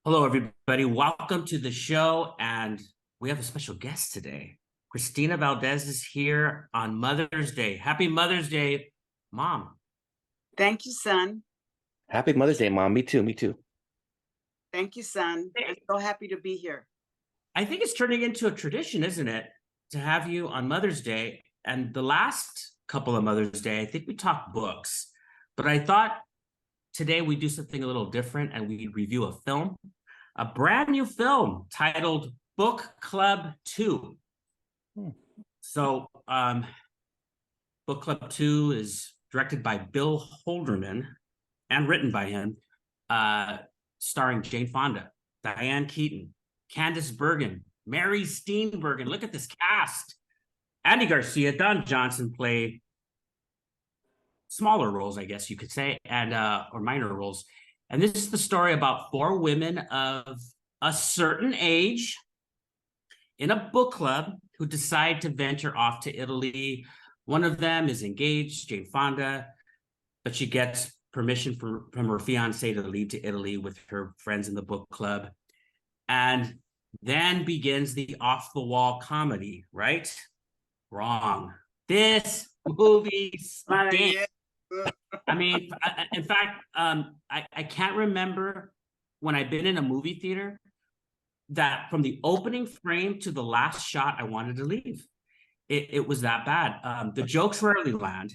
Hello, everybody. Welcome to the show. And we have a special guest today. Cristina Valdez is here on Mother's Day. Happy Mother's Day, Mom. Thank you, son. Happy Mother's Day, Mom. Me too. Me too. Thank you, son. I'm so happy to be here. I think it's turning into a tradition, isn't it, to have you on Mother's Day. And the last couple of Mother's Day, I think we talked books. But I thought today we do something a little different and we review a brand new film titled Book Club 2. Hmm. So, Book Club 2 is directed by Bill Holderman and written by him, starring Jane Fonda, Diane Keaton, Candice Bergen, Mary Steenburgen. Look at this cast. Andy Garcia, Don Johnson play smaller roles, I guess you could say, and or minor roles. And this is the story about four women of a certain age in a book club who decide to venture off to Italy. One of them is engaged, Jane Fonda, but she gets permission from her fiance to leave to Italy with her friends in the book club. And then begins the off-the-wall comedy, right? Wrong. This movie stinks. I mean, in fact, I can't remember when I've been in a movie theater that from the opening frame to the last shot, I wanted to leave. It was that bad. The jokes rarely land.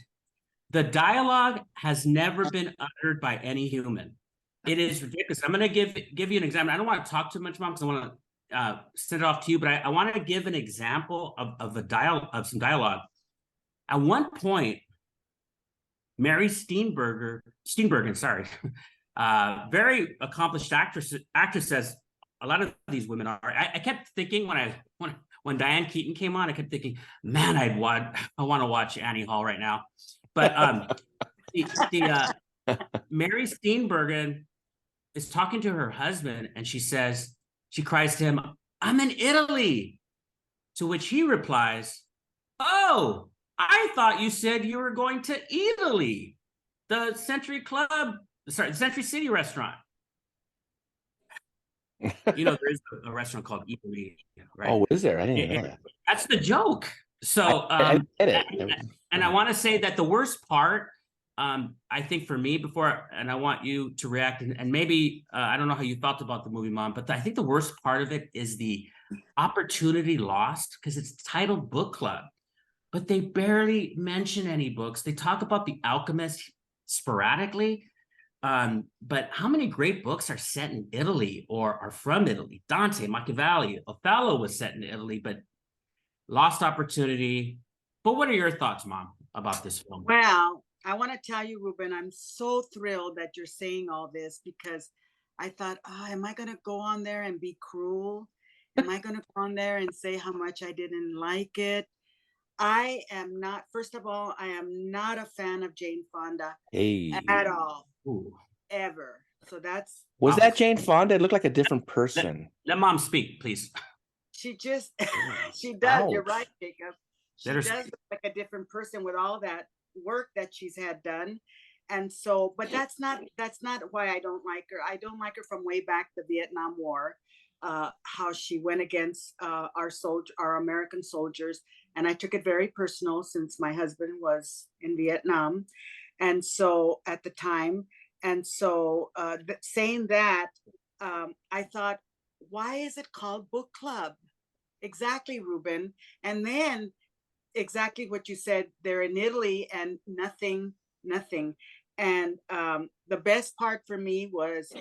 The dialogue has never been uttered by any human. It is ridiculous. I'm going to give you an example. I don't want to talk too much, Mom, because I want to send it off to you, but I want to give an example of some dialogue. At one point, Mary Steenburgen, sorry, very accomplished actress says a lot of these women are. I kept thinking when Diane Keaton came on, I kept thinking, man, I want to watch Annie Hall right now. But Mary Steenburgen is talking to her husband, and she cries to him, "I'm in Italy," to which he replies, "Oh, I thought you said you were going to Italy, the Century City restaurant." You know, there's a restaurant called Italy, right? Oh, is there? I didn't even know that. That's the joke. So, I get it. And I want to say that the worst part, I think for me and I want you to react, and maybe, I don't know how you felt about the movie, Mom, but I think the worst part of it is the opportunity lost because it's titled Book Club. But they barely mention any books. They talk about The Alchemist sporadically. But how many great books are set in Italy or are from Italy? Dante, Machiavelli, Othello was set in Italy, but lost opportunity. But what are your thoughts, Mom, about this film? Well, I want to tell you, Ruben, I'm so thrilled that you're saying all this because I thought, oh, am I going to go on there and be cruel? Am I going to go on there and say how much I didn't like it? I am not, first of all, I am not a fan of Jane Fonda Hey, at all, Ooh. ever. So was that Jane Fonda? It looked like a different person. Let Mom speak, please. she just, she does. You're Ouch. right, Jacob. She Let her does speak. look like a different person with all that work that she's had done. And so, but that's not why I don't like her. I don't like her from way back the Vietnam War, how she went against our American soldiers. And I took it very personal since my husband was in Vietnam. And so at the time, and so saying that, I thought, why is it called Book Club? Exactly, Ruben. And then exactly what you said, they're in Italy and nothing. And the best part for me was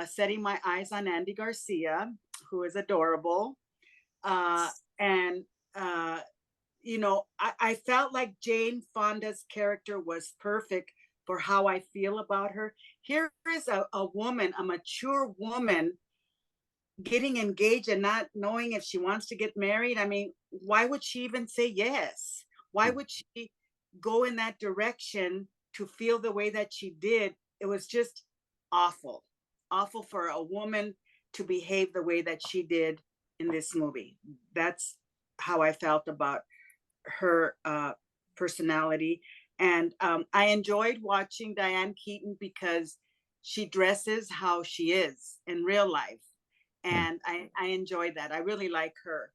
setting my eyes on Andy Garcia, who is adorable. And you know, I felt like Jane Fonda's character was perfect for how I feel about her. Here is a woman, a mature woman, getting engaged and not knowing if she wants to get married. I mean, why would she even say yes? Why would she go in that direction to feel the way that she did? It was just awful, awful for a woman to behave the way that she did in this movie. That's how I felt about her personality. And I enjoyed watching Diane Keaton because she dresses how she is in real life. And I enjoyed that. I really like her.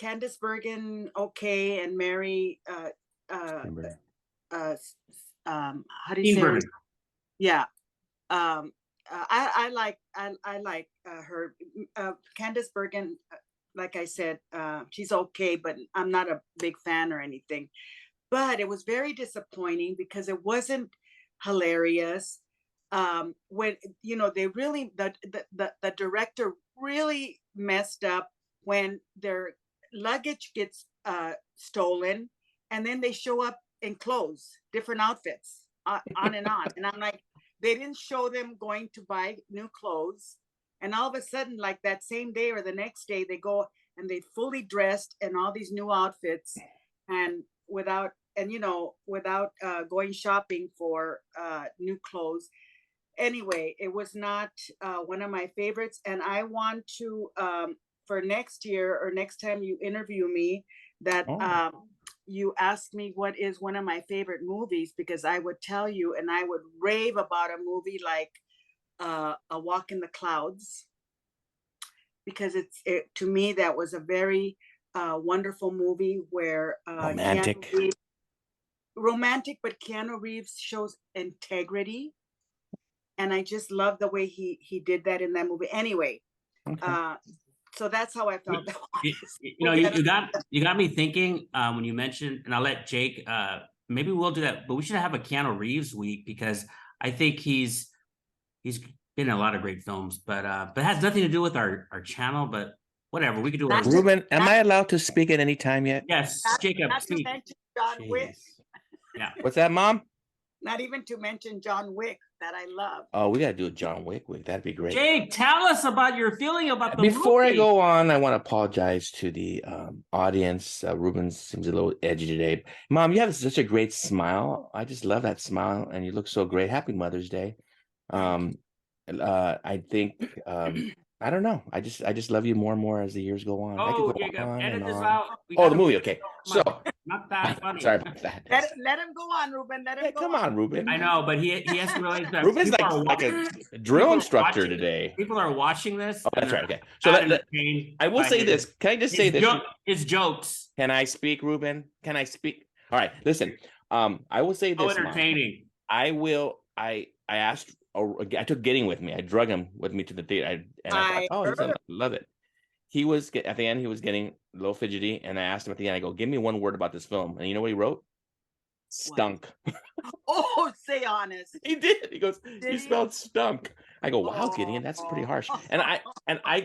Candice Bergen, okay, and Mary, how do you say her? Bergen. Yeah. I like her. Candice Bergen, like I said, she's okay, but I'm not a big fan or anything. But it was very disappointing because it wasn't hilarious. When they really the director really messed up when their luggage gets stolen, and then they show up in clothes, different outfits, on and on. And I'm like, they didn't show them going to buy new clothes, and all of a sudden, like that same day or the next day, they go and they fully dressed in all these new outfits, and without going shopping for new clothes. Anyway, it was not one of my favorites, and I want to for next year or next time you interview me, that you ask me what is one of my favorite movies, because I would tell you, and I would rave about a movie like A Walk in the Clouds, because to me that was a very wonderful movie where romantic, but Keanu Reeves shows integrity, and I just love the way he did that in that movie. Anyway, so that's how I felt. You got me thinking when you mentioned, and I'll let Jake. Maybe we'll do that, but we should have a Keanu Reeves week, because I think he's been in a lot of great films, but it has nothing to do with our channel. But whatever, we could do it. Ruben, am I allowed to speak at any time yet? Yes, Jacob, speak. John Wick. Yeah. What's that, Mom? Not even to mention John Wick, that I love. Oh, we gotta do a John Wick week. That'd be great. Jake, tell us about your feeling about the Before movie. I go on, I want to apologize to the audience. Ruben seems a little edgy today. Mom, you have such a great smile. I just love that smile, and you look so great. Happy Mother's Day. I think I don't know. I just love you more and more as the years go on. Oh, Jacob, edit this out. Oh, the movie. Okay, so not that funny. Sorry about that. Let him go on, Ruben. Let him go come on, Ruben. I know, but he has to realize that Ruben's like a drill instructor today. People are watching this. Oh, that's right. Okay, so I will say this. Can I just say this? It's jokes. Can I speak, Ruben? Can I speak? All right, listen. I will say this. Entertaining. Mom. I asked. I took Gideon with me. I drug him with me to the theater. I thought, he's gonna love it. He was at the end. He was getting a little fidgety, and I asked him at the end. I go, "Give me one word about this film." And you know what he wrote? Stunk. Oh, say honest. He did. He goes, "You spelled stunk." I go, "Wow, Gideon, that's pretty harsh." And I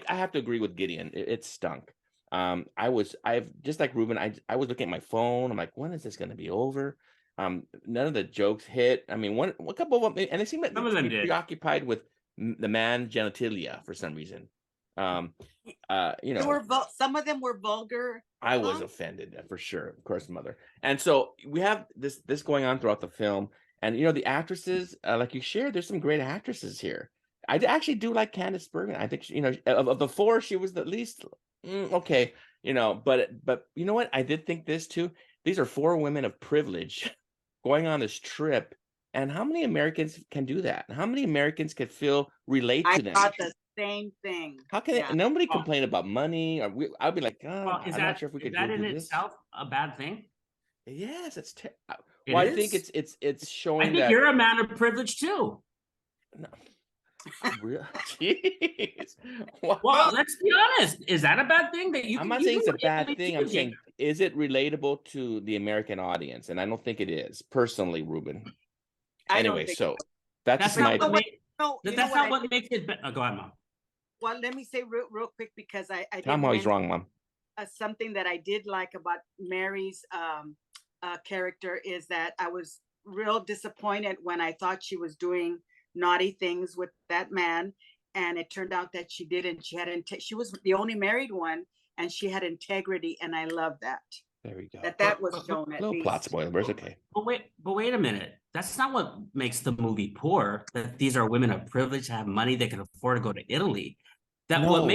have to agree with Gideon. It stunk. I've just like Ruben. I was looking at my phone. I'm like, when is this going to be over? None of the jokes hit. I mean, a couple of them, and they seem like some of them did. Preoccupied with the man genitalia for some reason. Some of them were vulgar. I was offended for sure, of course, Mother. And so we have this going on throughout the film, and the actresses, like you shared, there's some great actresses here. I actually do like Candice Bergen. I think of the four, she was the least okay. But you know what? I did think this too. These are four women of privilege going on this trip, and how many Americans can do that? How many Americans can relate to them? I thought the same thing. How can nobody complain about money? Or I'd be like, I'm not sure if we could do this. Is that in itself a bad thing? Yes, it's. I think it's showing. I think you're a man of privilege too. No. Jeez. Well, let's be honest. Is that a bad thing that you? I'm not saying it's a bad thing. I'm saying, is it relatable to the American audience? And I don't think it is, personally, Ruben. Anyway, so that's my. That's not what makes it. Go ahead, Mom. Well, let me say real quick, because I tell him how he's wrong, Mom. Something that I did like about Mary's character is that I was real disappointed when I thought she was doing naughty things with that man, and it turned out that she didn't. She was the only married one, and she had integrity, and I love that. There we go. That was shown at least. Plot spoiler, but it's okay. But wait a minute. That's not what makes the movie poor. That these are women of privilege, have money, they can afford to go to Italy. What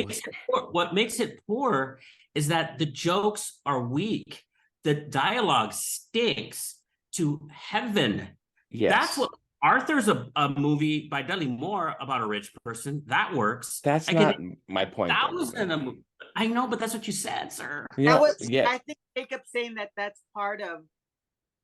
makes it poor is that the jokes are weak. The dialogue stinks to heaven. Yes. Arthur's a movie by Dudley Moore about a rich person. That works. That's I not could my point, though, thousand Ruben. of I know, but that's what you said, sir. You That know, was, yeah, I think Jacob's saying that that's part of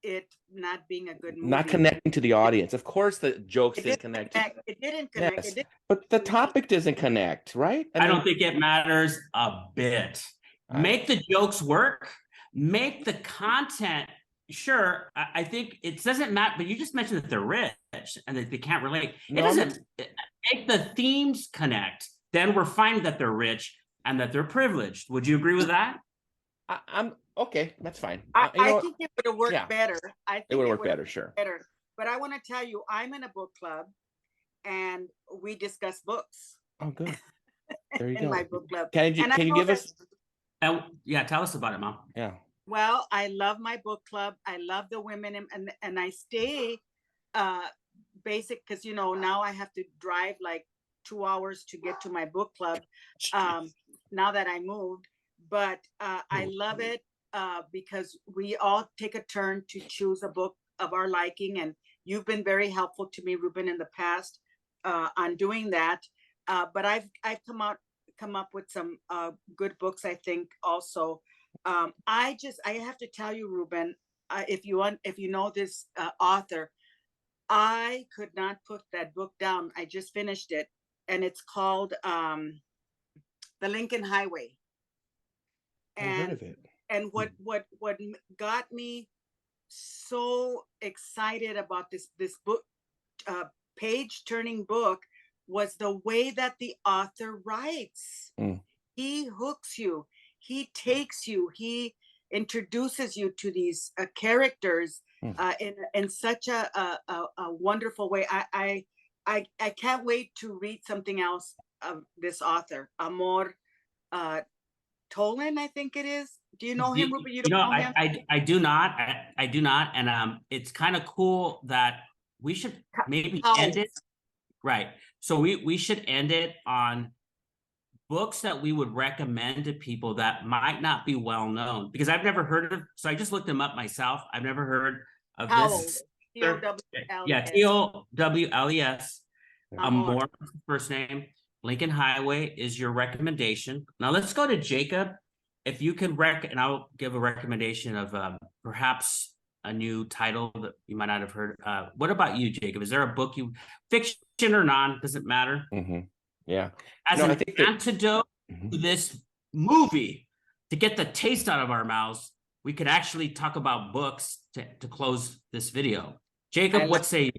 it not being a good movie. not connecting to the audience. Of course, the jokes It didn't didn't connect. connect. It didn't connect. Yes, It didn't. but the topic doesn't connect, right? I don't think it matters a bit. Make the jokes work. Make the content. Sure, I think it doesn't matter, but you just mentioned that they're rich and that they can't relate. It No, doesn't make the themes connect. Then we're fine that they're rich and that they're privileged. Would you agree with that? I'm okay. That's fine. I know, think it would have worked yeah. better. I think it would it work would've better, sure. better. But I want to tell you, I'm in a book club, and we discuss books Oh, good. There you in go. my book club. Can you And I can you know give that- us? And yeah, tell us about it, Mom. Yeah. Well, I love my book club. I love the women, and I stay basic because now I have to drive like 2 hours to get to my book club. Now that I moved, but I love it because we all take a turn to choose a book of our liking, and you've been very helpful to me, Ruben, in the past on doing that. But I've come up with some good books, I think, also. I have to tell you, Ruben, if you know this author, I could not put that book down. I just finished it, and it's called The Lincoln Highway. I heard of it. And what got me so excited about this book, page turning book, was the way that the author writes. He hooks you. He takes you. He introduces you to these characters in such a wonderful way. I can't wait to read something else of this author, Amor Tolan, I think it is. Do you know him, Ruben? You don't know him? I do not. I do not. And it's kind of cool that we should maybe end it. Right. So we should end it on books that we would recommend to people that might not be well known, because I've never heard of. So I just looked them up myself. I've never heard of this. T-O-W-L-E-S. Yeah, T-O-W-L-E-S. Amor, first name. Lincoln Highway is your recommendation. Now let's go to Jacob. If you can and I'll give a recommendation of perhaps a new title that you might not have heard. What about you, Jacob? Is there a book fiction or non? Doesn't matter. Yeah. As an antidote to this movie, to get the taste out of our mouths, we could actually talk about books to close this video. Jacob, what say you?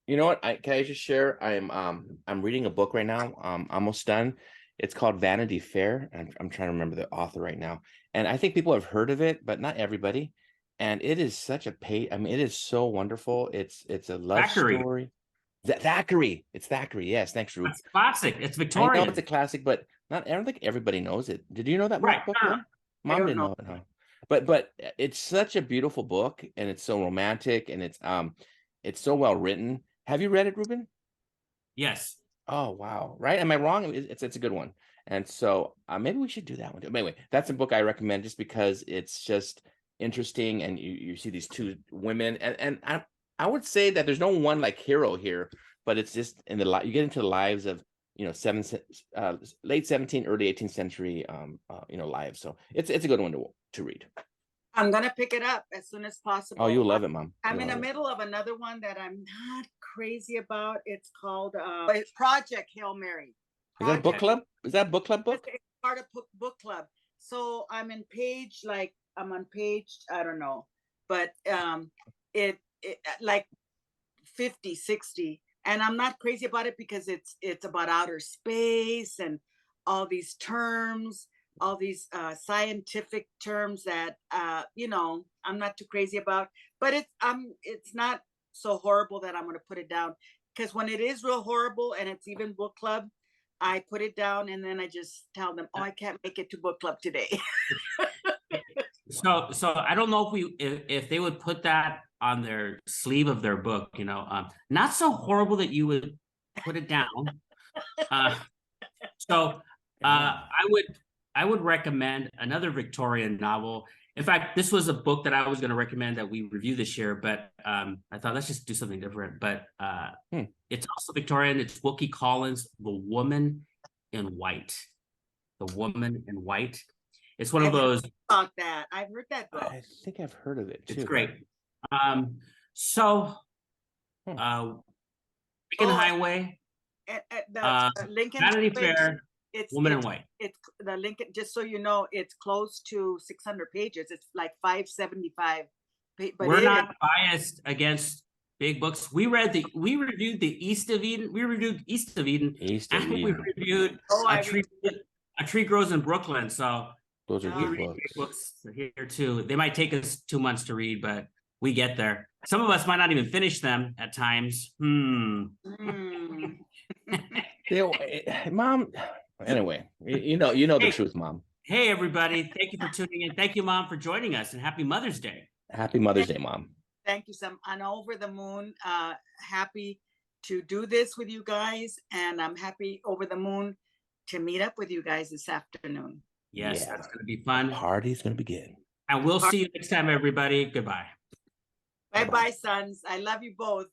You know what? Can I just share? I'm reading a book right now. Almost done. It's called Vanity Fair. I'm trying to remember the author right now. And I think people have heard of it, but not everybody. And it is such a it is so wonderful. It's a love story. Thackeray. It's Thackeray. Yes, thanks, Ruben. It's classic. It's Victorian. I know it's a classic, but I don't think everybody knows it. Did you know that book? Mom didn't know it, huh? But it's such a beautiful book, and it's so romantic, and it's so well written. Have you read it, Ruben? Yes. Oh, wow. Right? Am I wrong? It's a good one. And so maybe we should do that one too. But anyway, that's a book I recommend just because it's just interesting, and you see these two women, and I would say that there's no one like hero here, but it's just in you get into the lives of late 17th, early 18th century lives. So it's a good one to read. I'm gonna pick it up as soon as possible. Oh, you'll love it, Mom. I'm in the middle of another one that I'm not crazy about. It's called Project Hail Mary. Is that a book club? Is that a book club book? It's part of book club. So I'm on page, I don't know, but it like 50, 60. And I'm not crazy about it because it's about outer space and all these terms, all these scientific terms that I'm not too crazy about. But it's not so horrible that I'm going to put it down, because when it is real horrible and it's even book club, I put it down and then I just tell them, oh, I can't make it to book club today. So I don't know if they would put that on their sleeve of their book, not so horrible that you would put it down. I would recommend another Victorian novel. In fact, this was a book that I was going to recommend that we review this year, but I thought let's just do something different. But it's also Victorian. It's Wilkie Collins, The Woman in White. The Woman in White. It's one of those. About that, I've heard that book. I think I've heard of it too. It's great. Lincoln Highway, Lincoln Vanity Highway, Fair, Woman in White. It's the Lincoln. Just so you know, it's close to 600 pages. It's like 575. But we're not biased against big books. We reviewed the East of Eden. We reviewed East of Eden. We reviewed A Tree Grows in Brooklyn. So those are good books here too. They might take us 2 months to read, but we get there. Some of us might not even finish them at times. Mom. Anyway, you know the truth, Mom. Hey, everybody. Thank you for tuning in. Thank you, Mom, for joining us, and happy Mother's Day. Happy Mother's Day, Mom. Thank you, Sam. I'm over the moon. Happy to do this with you guys, and I'm happy over the moon to meet up with you guys this afternoon. Yes, that's going to be fun. The party's going to begin. And we'll see you next time, everybody. Goodbye. Bye-bye, sons. I love you both.